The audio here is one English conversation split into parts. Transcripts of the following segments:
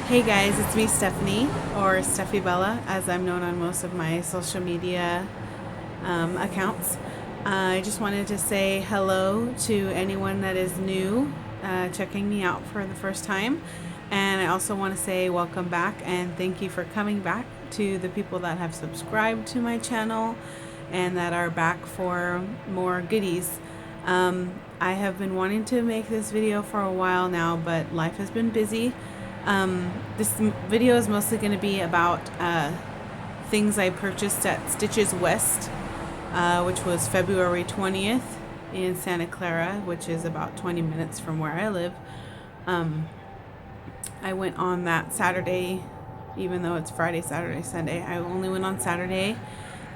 Hey guys, it's me Stephanie, or Steffi Bella, as I'm known on most of my social media accounts. I just wanted to say hello to anyone that is new, checking me out for the first time. And I also want to say welcome back and thank you for coming back to the people that have subscribed to my channel and that are back for more goodies. I have been wanting to make this video for a while now, but life has been busy. This video is mostly going to be about things I purchased at Stitches West, which was February 20th in Santa Clara, which is about 20 minutes from where I live. I went on that Saturday, even though it's Friday, Saturday, Sunday. I only went on Saturday,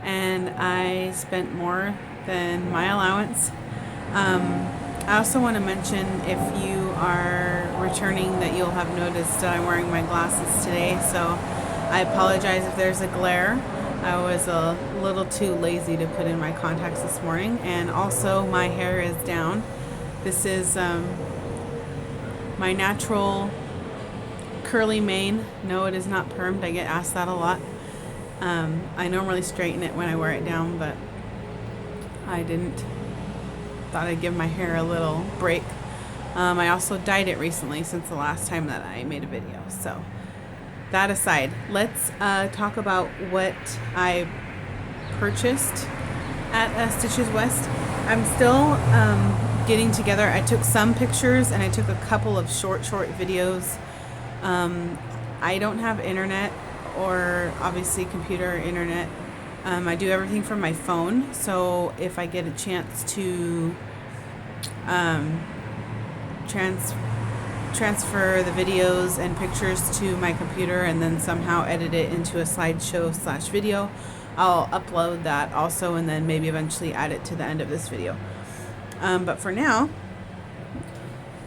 and I spent more than my allowance. I also want to mention, if you are returning, that you'll have noticed that I'm wearing my glasses today, so I apologize if there's a glare. I was a little too lazy to put in my contacts this morning, and also my hair is down. This is my natural curly mane. No, it is not permed. I get asked that a lot. I normally straighten it when I wear it down, but I didn't. Thought I'd give my hair a little break. I also dyed it recently since the last time that I made a video. So that aside, let's talk about what I purchased at Stitches West. I'm still getting together. I took some pictures and I took a couple of short videos. I don't have internet, or obviously computer or internet. I do everything from my phone, so if I get a chance to transfer the videos and pictures to my computer and then somehow edit it into a slideshow/video, I'll upload that also, and then maybe eventually add it to the end of this video. But for now,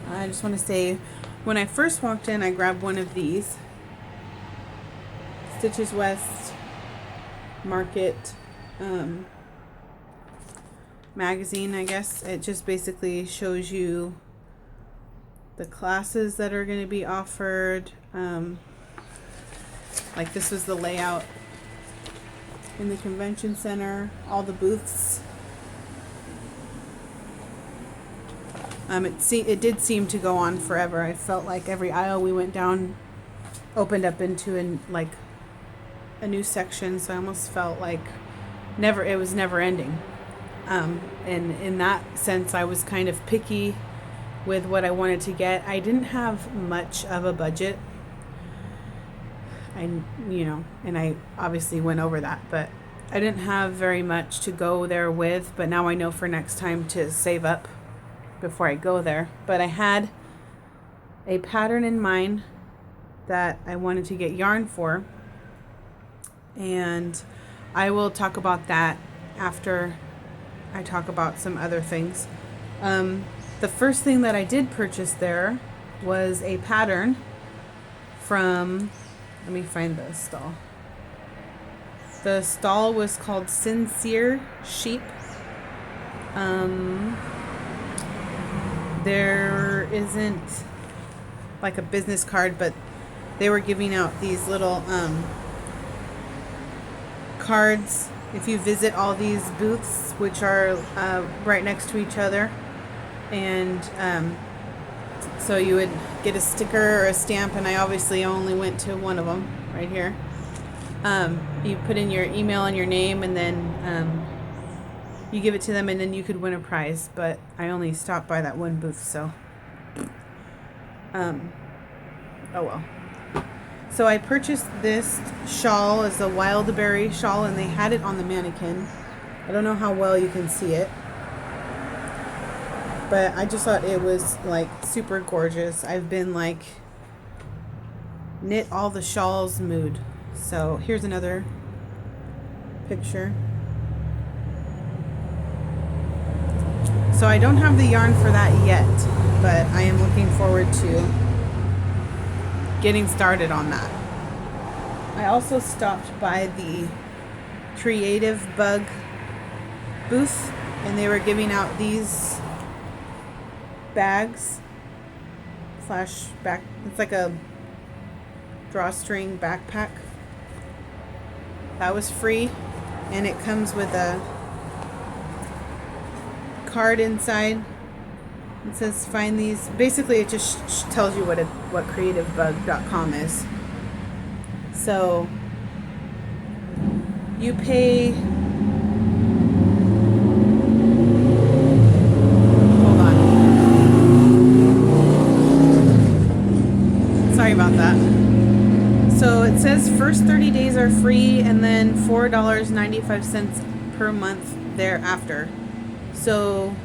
I just want to say, when I first walked in, I grabbed one of these Stitches West Market magazine, I guess. It just basically shows you the classes that are going to be offered. Like, this was the layout in the convention center, all the booths. It did seem to go on forever. I felt like every aisle we went down opened up into a new section, so I almost felt like it was never ending. And in that sense, I was kind of picky with what I wanted to get. I didn't have much of a budget. And I obviously went over that, but I didn't have very much to go there with. But now I know for next time to save up before I go there. But I had a pattern in mind that I wanted to get yarn for, and I will talk about that after I talk about some other things. The first thing that I did purchase there was a pattern from, let me find the stall. The stall was called Sincere Sheep. There isn't like a business card, but they were giving out these little cards if you visit all these booths, which are right next to each other, and so you would get a sticker or a stamp, and I obviously only went to one of them right here. You put in your email and your name, and then you give it to them, and then you could win a prize. But I only stopped by that one booth, so oh well. So I purchased this shawl as a Wildberry shawl, and they had it on the mannequin. I don't know how well you can see it, but I just thought it was like super gorgeous. I've been like knit all the shawls mood. So here's another picture. So I don't have the yarn for that yet, but I am looking forward to getting started on that. I also stopped by the Creative Bug booth, and they were giving out these bags slash back. It's like a drawstring backpack. That was free, and it comes with a card inside. It says find these. Basically, it just tells you what creativebug.com is. So you pay. Hold on. Sorry about that. So it says first 30 days are free, and then $4.95 per month thereafter. So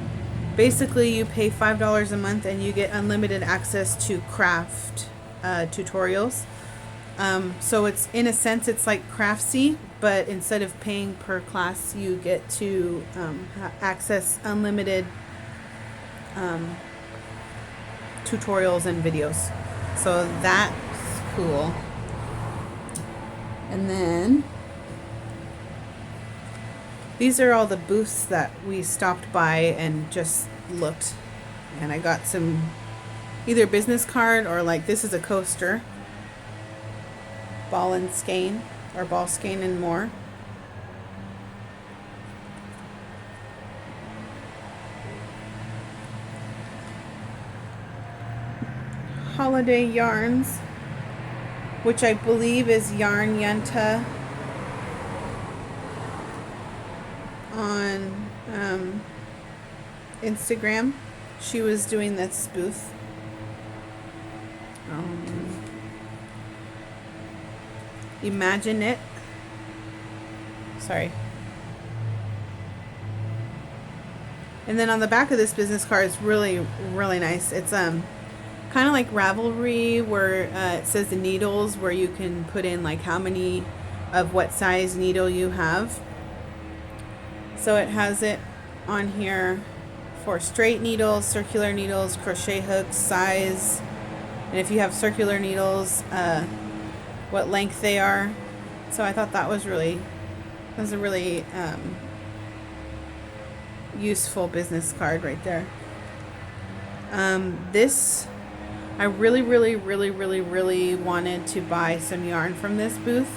basically you pay $5 a month and you get unlimited access to craft tutorials. So it's, in a sense, it's like Craftsy, but instead of paying per class, you get to access unlimited tutorials and videos. So that's cool. And then these are all the booths that we stopped by and just looked. And I got some either business card or like this is a coaster. Ball and skein or ball skein and more. Holiday yarns, which I believe is Yarn Yenta on Instagram. She was doing this booth. Imagine it. Sorry. And then on the back of this business card, it's really, really nice. It's kind of like Ravelry, where it says the needles, where you can put in like how many of what size needle you have. So it has it on here for straight needles, circular needles, crochet hooks, size, and if you have circular needles, what length they are. So I thought that was a really useful business card right there. This, I really wanted to buy some yarn from this booth.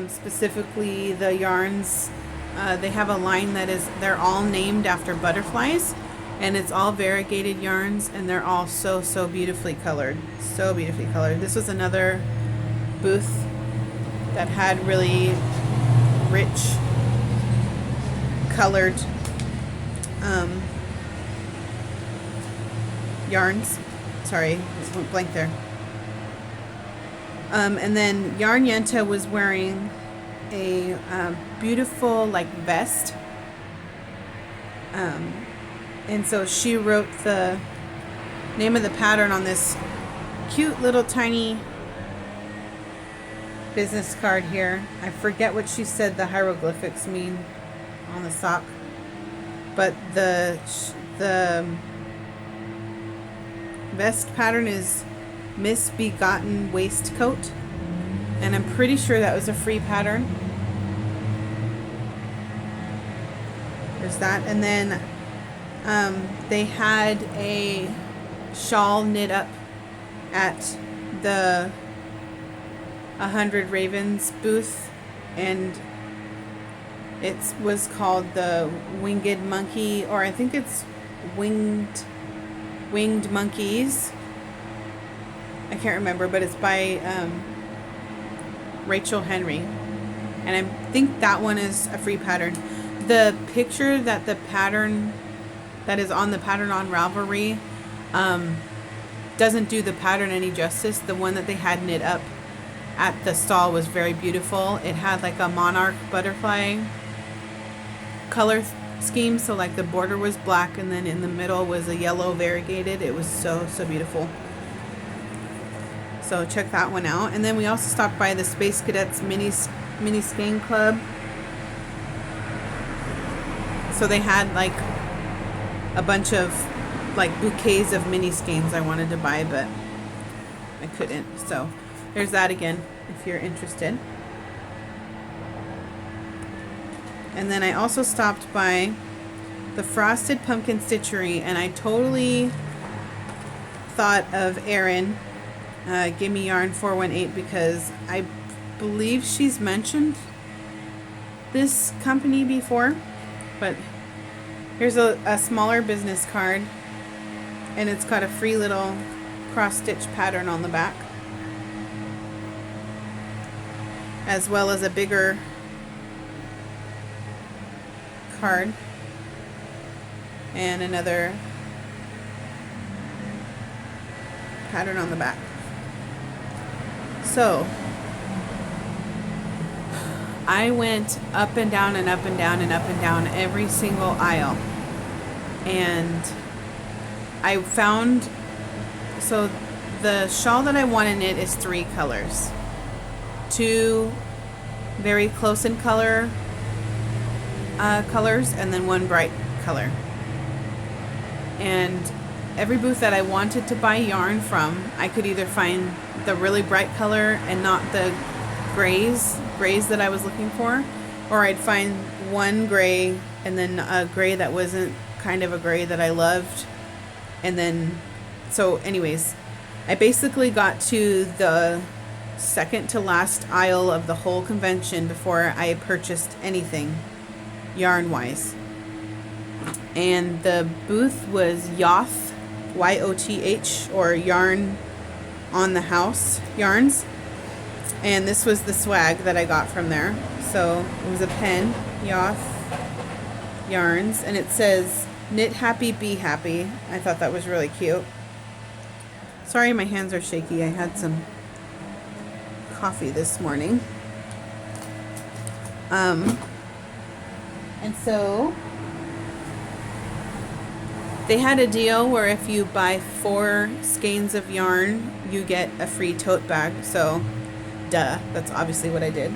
Specifically the yarns, they have a line that is, they're all named after butterflies, and it's all variegated yarns, and they're all so beautifully colored. So beautifully colored. This was another booth that had really rich colored yarns. Sorry, just went blank there. And then Yarn Yenta was wearing a beautiful like vest. And so she wrote the name of the pattern on this cute little tiny business card here. I forget what she said the hieroglyphics mean on the sock, but the vest pattern is Misbegotten Waistcoat, and I'm pretty sure that was a free pattern. There's that. And then they had a shawl knit up at the 100 Ravens booth, and it was called the Winged Monkey, or I think it's Winged Monkeys. I can't remember, but it's by Rachel Henry, and I think that one is a free pattern. The picture that the pattern that is on the pattern on Ravelry doesn't do the pattern any justice. The one that they had knit up at the stall was very beautiful. It had like a monarch butterfly color scheme, so like the border was black and then in the middle was a yellow variegated. It was so beautiful. So check that one out. And then we also stopped by the Space Cadets mini skein club. So they had like a bunch of like bouquets of mini skeins I wanted to buy, but I couldn't. So there's that again if you're interested. And then I also stopped by the Frosted Pumpkin Stitchery, and I totally thought of Erin Gimme Yarn 418 because I believe she's mentioned this company before. But here's a smaller business card, and it's got a free little cross-stitch pattern on the back, as well as a bigger card and another pattern on the back. So I went up and down and up and down and up and down every single aisle, and I found, so the shawl that I want to knit is 3 colors. 2 very close in color colors, and then 1 bright color. And every booth that I wanted to buy yarn from, I could either find the really bright color and not the grays that I was looking for, or I'd find one gray and then a gray that wasn't kind of a gray that I loved. And then, so anyways, I basically got to the second to last aisle of the whole convention before I purchased anything yarn wise. And the booth was Yoth, YOTH, or Yarn on the House Yarns. And this was the swag that I got from there. So it was a pen, Yoth Yarns, and it says knit happy, be happy. I thought that was really cute. Sorry, my hands are shaky. I had some coffee this morning. And so they had a deal where if you buy 4 skeins of yarn, you get a free tote bag. So, duh, that's obviously what I did.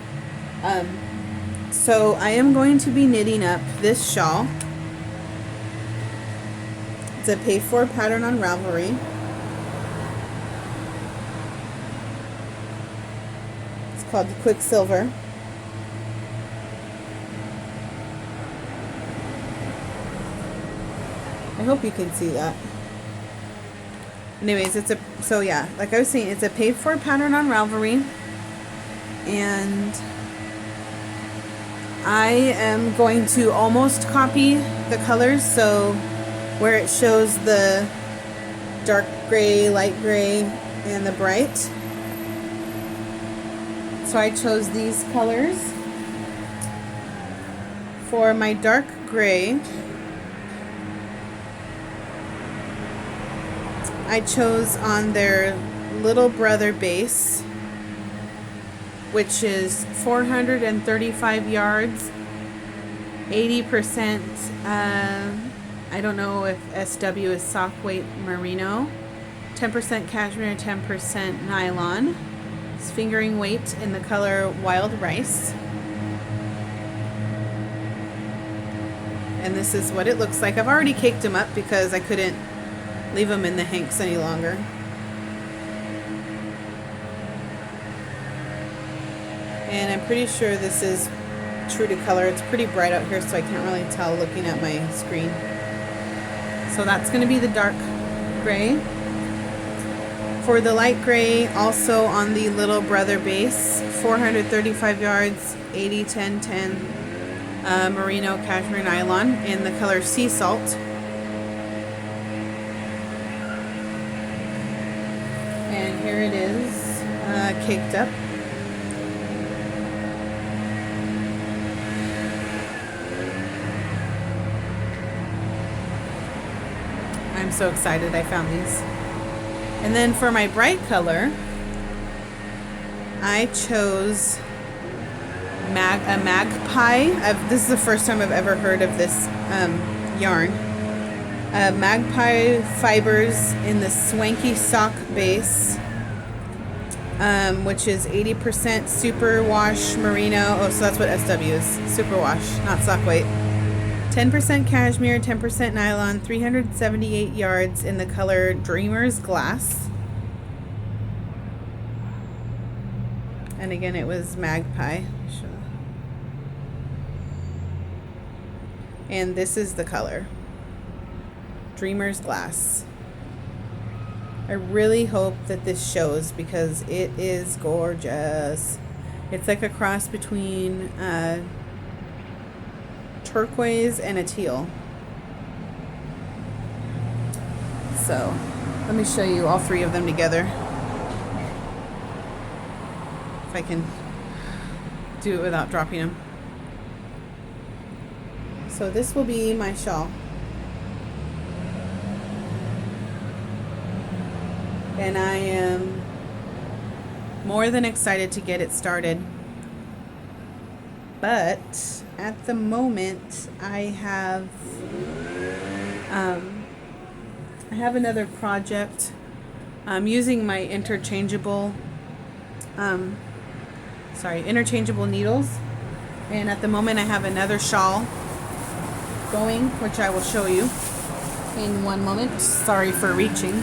So I am going to be knitting up this shawl. It's a pay for pattern on Ravelry. It's called the Quicksilver. I hope you can see that. Anyways, so yeah, like I was saying, it's a paid for pattern on Ravelry, and I am going to almost copy the colors. So where it shows the dark gray, light gray, and the bright. So I chose these colors. For my dark gray, I chose on their Little Brother base, which is 435 yards, 80%, I don't know if SW is sock weight merino, 10% cashmere, 10% nylon. It's fingering weight in the color Wild Rice. And this is what it looks like. I've already caked them up because I couldn't leave them in the hanks any longer. And I'm pretty sure this is true to color. It's pretty bright out here, so I can't really tell looking at my screen. So that's going to be the dark gray. For the light gray, also on the Little Brother base, 435 yards, 80, 10, 10, merino, cashmere, nylon in the color Sea Salt. And here it is, caked up. I'm so excited I found these. And then for my bright color, I chose a magpie. This is the first time I've ever heard of this yarn. Magpie fibers in the Swanky Sock base, which is 80% superwash merino. Oh, so that's what SW is. Superwash, not sock weight. 10% cashmere, 10% nylon, 378 yards in the color Dreamer's Glass. And again, it was Magpie. And this is the color Dreamer's Glass. I really hope that this shows because it is gorgeous. It's like a cross between turquoise and a teal. So let me show you all three of them together. If I can do it without dropping them. So this will be my shawl. And I am more than excited to get it started. But at the moment I have another project. I'm using my interchangeable needles, and at the moment I have another shawl going, which I will show you in one moment. Sorry for reaching.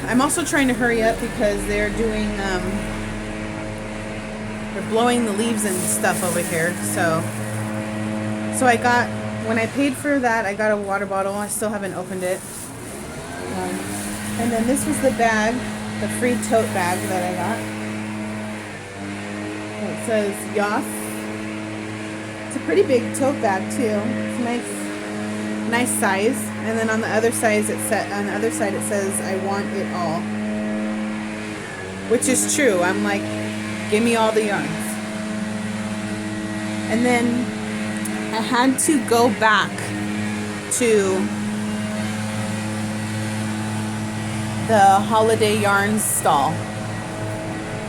I'm also trying to hurry up because they're doing they're blowing the leaves and stuff over here. So I got, when I paid for that, I got a water bottle. I still haven't opened it. And then this was the bag, the free tote bag that I got. It says Yoff. It's a pretty big tote bag too. It's nice size. And then on the other side it says I want it all, which is true. I'm like, give me all the yarns. And then I had to go back to the Holiday Yarns stall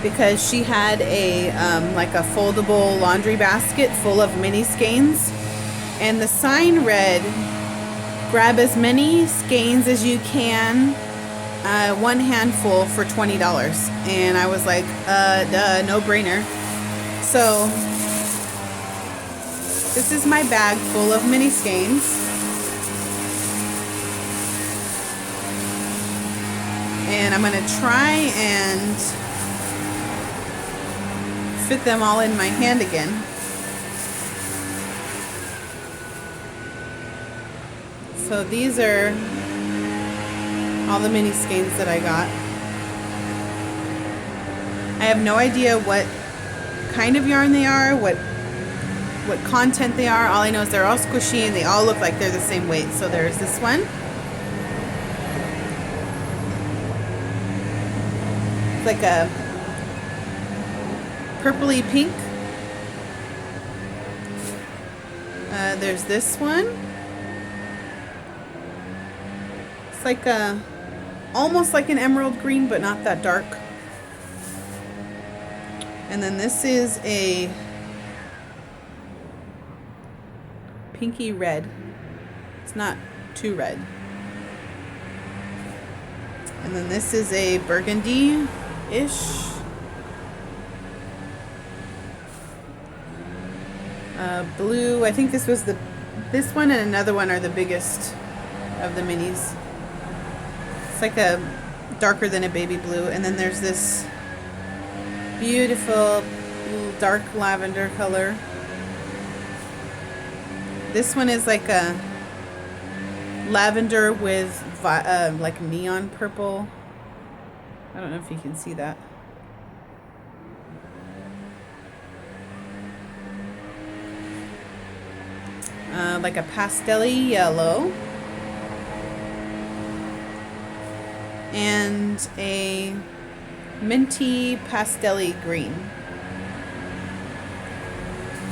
because she had a like a foldable laundry basket full of mini skeins, and the sign read, grab as many skeins as you can, one handful for $20. And I was like, duh, no brainer. So this is my bag full of mini skeins. And I'm going to try and fit them all in my hand again. So these are all the mini skeins that I got. I have no idea what kind of yarn they are, what content they are. All I know is they're all squishy and they all look like they're the same weight. So there's this one. It's like a purpley pink. There's this one. It's like a, almost like an emerald green, but not that dark. And then this is a pinky red. It's not too red. And then this is a burgundy-ish. Blue. I think this one and another one are the biggest of the minis. It's like a darker than a baby blue. And then there's this beautiful dark lavender color. This one is like a lavender with like neon purple. I don't know if you can see that. Like a pastel-y yellow. And a minty pastel-y green.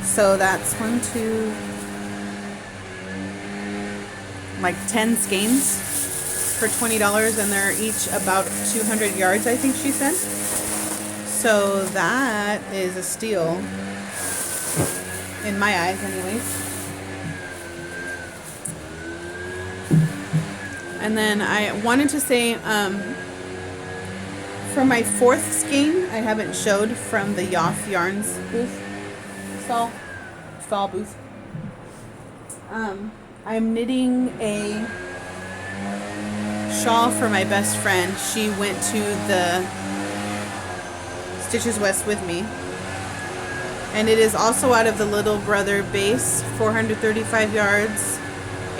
So that's 1, 2, like 10 skeins for $20, and they're each about 200 yards, I think she said. So that is a steal in my eyes anyways. And then I wanted to say, for my 4th skein, I haven't showed from the Yoff Yarns booth, stall booth. I'm knitting a shawl for my best friend. She went to the Stitches West with me. And it is also out of the Little Brother base, 435 yards,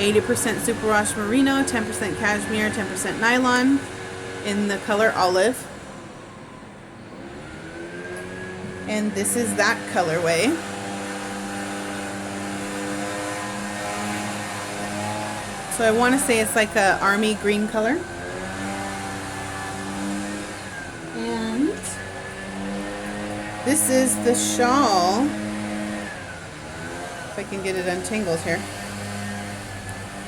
80% superwash merino, 10% cashmere, 10% nylon in the color olive. And this is that colorway. So I want to say it's like a army green color. And this is the shawl. If I can get it untangled here.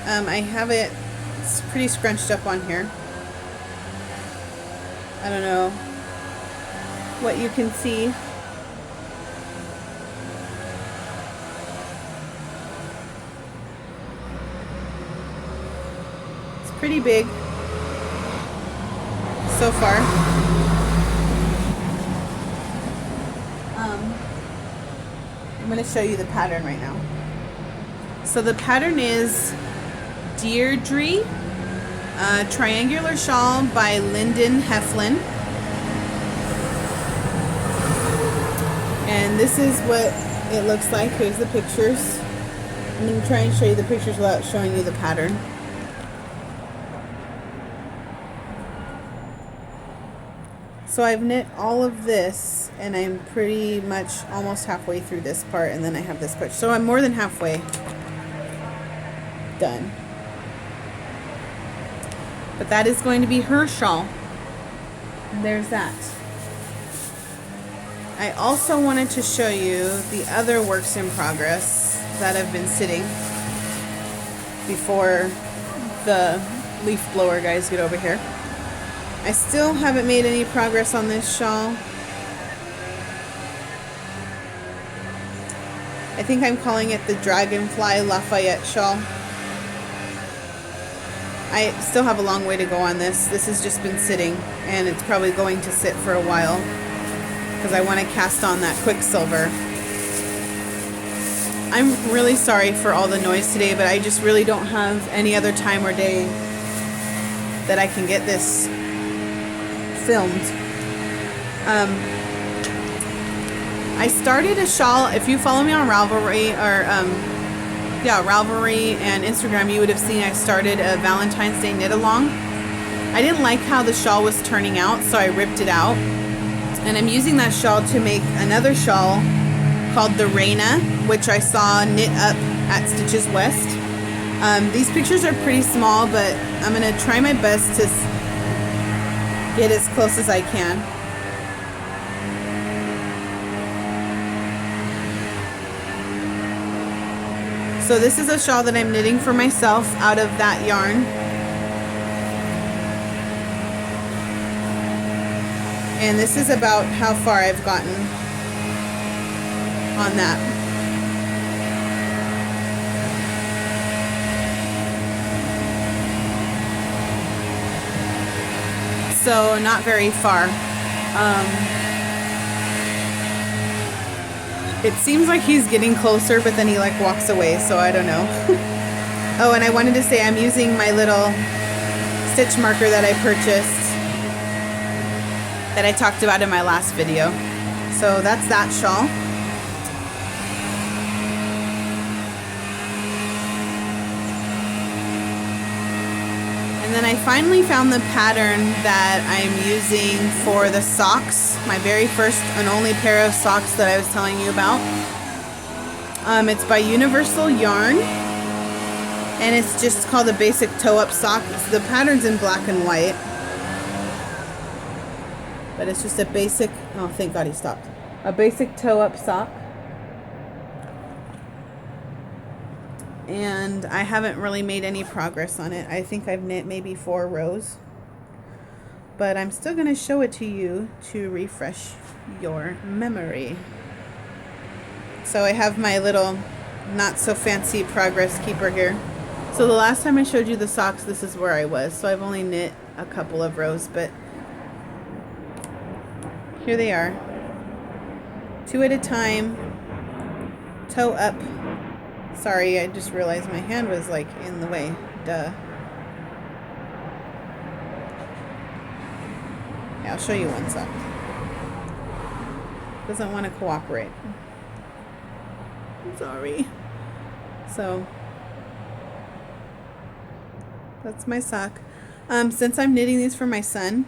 I have it, it's pretty scrunched up on here. I don't know what you can see. It's pretty big so far. I'm going to show you the pattern right now. So the pattern is Deirdre, triangular shawl by Lyndon Heflin. And this is what it looks like. Here's the pictures. I'm going to try and show you the pictures without showing you the pattern. So I've knit all of this, and I'm pretty much almost halfway through this part, and then I have this part. So I'm more than halfway done. But that is going to be her shawl. And there's that. I also wanted to show you the other works in progress that have been sitting before the leaf blower guys get over here. I still haven't made any progress on this shawl. I think I'm calling it the Dragonfly Lafayette shawl. I still have a long way to go on this. This has just been sitting, and it's probably going to sit for a while because I want to cast on that Quicksilver. I'm really sorry for all the noise today, but I just really don't have any other time or day that I can get this filmed. I started a shawl. If you follow me on Ravelry or Ravelry and Instagram, you would have seen I started a Valentine's Day knit along. I didn't like how the shawl was turning out, so I ripped it out, and I'm using that shawl to make another shawl called the Reina, which I saw knit up at Stitches West. These pictures are pretty small, but I'm gonna try my best to get as close as I can. So this is a shawl that I'm knitting for myself out of that yarn. And this is about how far I've gotten on that. So not very far. It seems like he's getting closer, but then he like walks away, so I don't know. Oh, and I wanted to say I'm using my little stitch marker that I purchased that I talked about in my last video. So that's that shawl. And then I finally found the pattern that I'm using for the socks, my very first and only pair of socks that I was telling you about. It's by Universal Yarn, and it's just called a basic toe-up sock. The pattern's in black and white, but it's just a basic, oh thank God he stopped, a basic toe-up sock. And I haven't really made any progress on it. I think I've knit maybe 4 rows, but I'm still going to show it to you to refresh your memory. So I have my little not so fancy progress keeper here. So the last time I showed you the socks, this is where I was. So I've only knit a couple of rows, but here they are. 2 at a time, toe up. Sorry, I just realized my hand was like in the way. Duh. Yeah, I'll show you one sec. Doesn't want to cooperate. I'm sorry. So That's my sock. Since I'm knitting these for my son,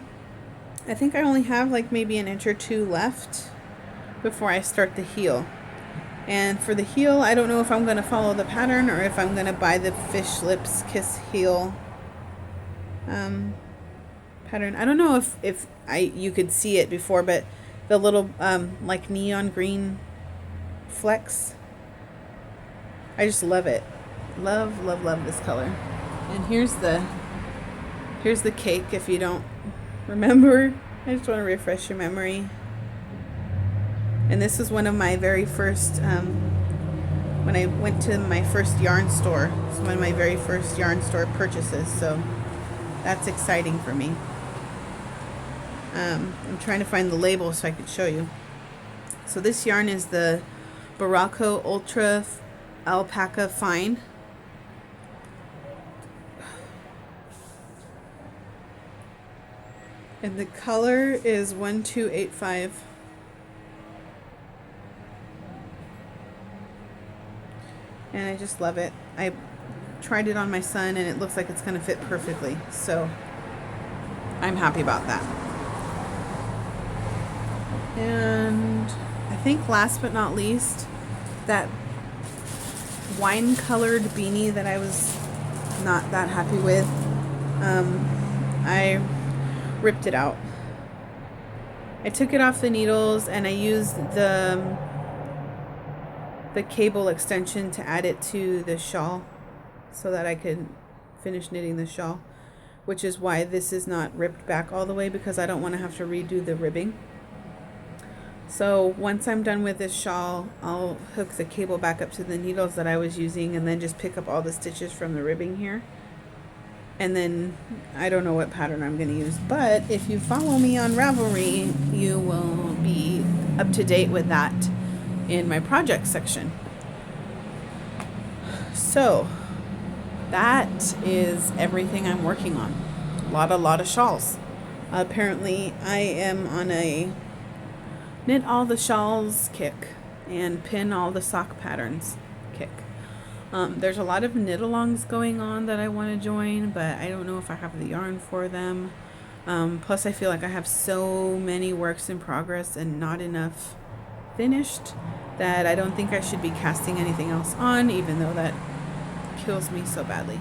I think I only have like maybe an inch or two left before I start the heel. And for the heel, I don't know if I'm going to follow the pattern or if I'm going to buy the Fish Lips Kiss heel pattern. I don't know if you could see it before, but the little like neon green flecks, I just love it. Love, love, love this color. And here's the cake if you don't remember. I just want to refresh your memory. And this was one of my very first, when I went to my first yarn store. It's one of my very first yarn store purchases, so that's exciting for me. I'm trying to find the label so I could show you. So this yarn is the Barraco Ultra Alpaca Fine. And the color is 1285. And I just love it. I tried it on my son and it looks like it's going to fit perfectly. So I'm happy about that. And I think last but not least, that wine colored beanie that I was not that happy with, I ripped it out. I took it off the needles and I used the cable extension to add it to the shawl so that I could finish knitting the shawl, which is why this is not ripped back all the way, because I don't want to have to redo the ribbing. So once I'm done with this shawl, I'll hook the cable back up to the needles that I was using and then just pick up all the stitches from the ribbing here. And then I don't know what pattern I'm going to use, but if you follow me on Ravelry, you will be up to date with that in my project section. So that is everything I'm working on. A lot of shawls. Apparently I am on a knit all the shawls kick and pin all the sock patterns kick. There's a lot of knit alongs going on that I want to join, but I don't know if I have the yarn for them. Plus I feel like I have so many works in progress and not enough finished that I don't think I should be casting anything else on, even though that kills me so badly.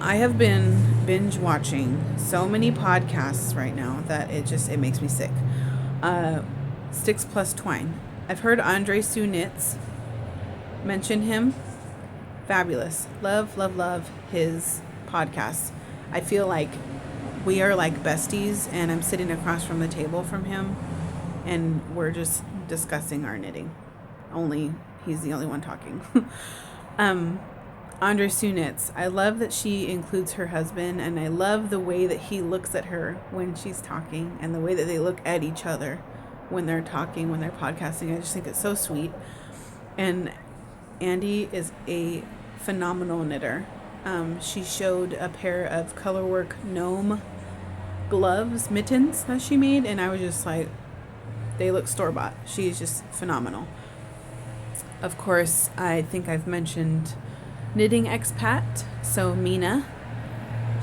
I have been binge watching so many podcasts right now that it makes me sick. Sticks Plus Twine. I've heard Andre Sue Knits mention him. Fabulous. Love, love, love his podcast. I feel like we are like besties and I'm sitting across from the table from him and we're just discussing our knitting. Only he's the only one talking. Andre Sue Knits. I love that she includes her husband, and I love the way that he looks at her when she's talking and the way that they look at each other when they're talking, when they're podcasting. I just think it's so sweet. And Andy is a phenomenal knitter. She showed a pair of Colorwork gnome gloves, mittens that she made, and I was just like, they look store-bought. She's just phenomenal. Of course, I think I've mentioned Knitting Expat, so Mina.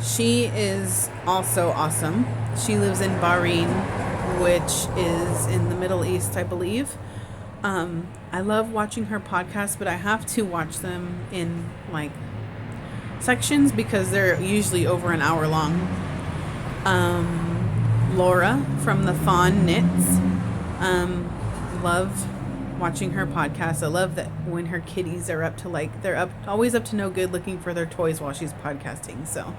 She is also awesome. She lives in Bahrain, which is in the Middle East, I believe. I love watching her podcast, but I have to watch them in like sections because they're usually over an hour long. Laura from the Fawn Knits. Love watching her podcast. I love that when her kitties are up to always up to no good looking for their toys while she's podcasting. So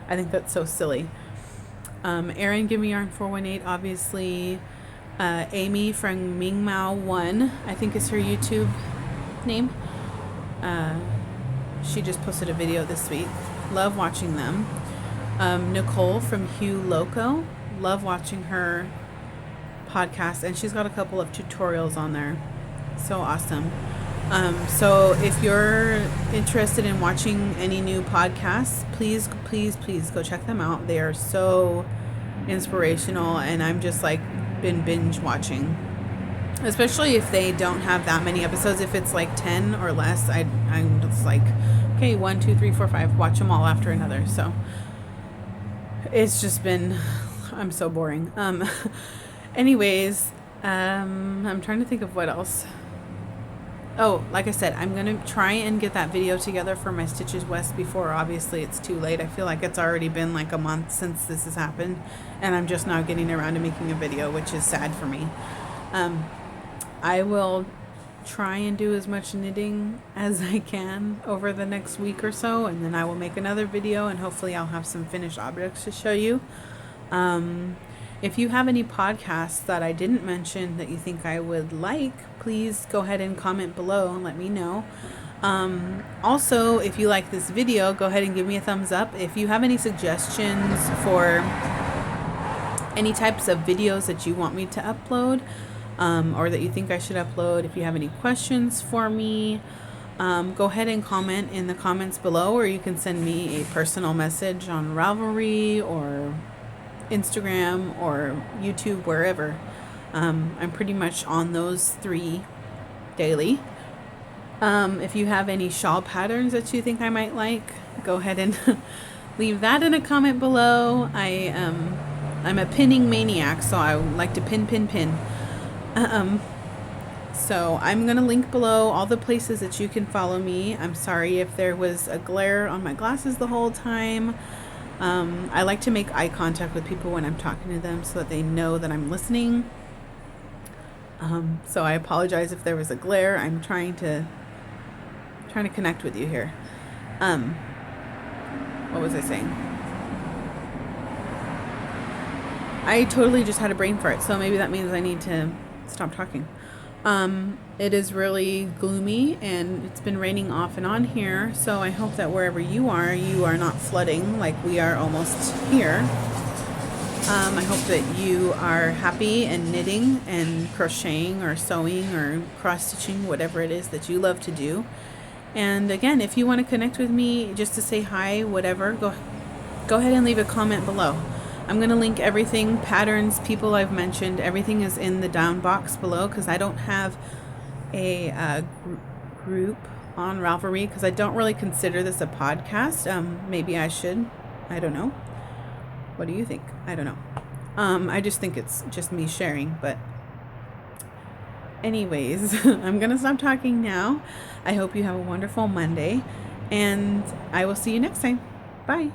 I think that's so silly. Erin Give Me Yarn 418, obviously. Amy from Ming Mao 1, I think is her YouTube name. She just posted a video this week. Love watching them. Nicole from Hugh Loco. Love watching her podcast, and she's got a couple of tutorials on there. So awesome. So if you're interested in watching any new podcasts, please go check them out. They are so inspirational, and I'm just like been binge watching, especially if they don't have that many episodes. If it's like 10 or less, I'm just like, okay, 1, 2, 3, 4, 5, watch them all after another. So it's just been, I'm so boring. Anyways, I'm trying to think of what else. Oh, like I said, I'm going to try and get that video together for my Stitches West before obviously it's too late. I feel like it's already been like a month since this has happened, and I'm just now getting around to making a video, which is sad for me. I will try and do as much knitting as I can over the next week or so, and then I will make another video, and hopefully I'll have some finished objects to show you. If you have any podcasts that I didn't mention that you think I would like, please go ahead and comment below and let me know. Also, if you like this video, go ahead and give me a thumbs up. If you have any suggestions for any types of videos that you want me to upload, or that you think I should upload, if you have any questions for me, go ahead and comment in the comments below, or you can send me a personal message on Ravelry or Instagram or YouTube, wherever. I'm pretty much on those 3 daily. If you have any shawl patterns that you think I might like, go ahead and leave that in a comment below. I'm a pinning maniac, so I like to pin. So I'm going to link below all the places that you can follow me. I'm sorry if there was a glare on my glasses the whole time. I like to make eye contact with people when I'm talking to them so that they know that I'm listening. So I apologize if there was a glare. I'm trying to connect with you here. What was I saying? I totally just had a brain fart, so maybe that means I need to stop talking. It is really gloomy, and it's been raining off and on here, so I hope that wherever you are not flooding like we are almost here. I hope that you are happy and knitting and crocheting or sewing or cross-stitching, whatever it is that you love to do. And again, if you want to connect with me just to say hi, whatever, go ahead and leave a comment below. I'm going to link everything, patterns, people I've mentioned, everything is in the down box below, because I don't have a group on Ravelry, because I don't really consider this a podcast. Maybe I should. I don't know. What do you think? I don't know. I just think it's just me sharing, but anyways, I'm going to stop talking now. I hope you have a wonderful Monday, and I will see you next time. Bye.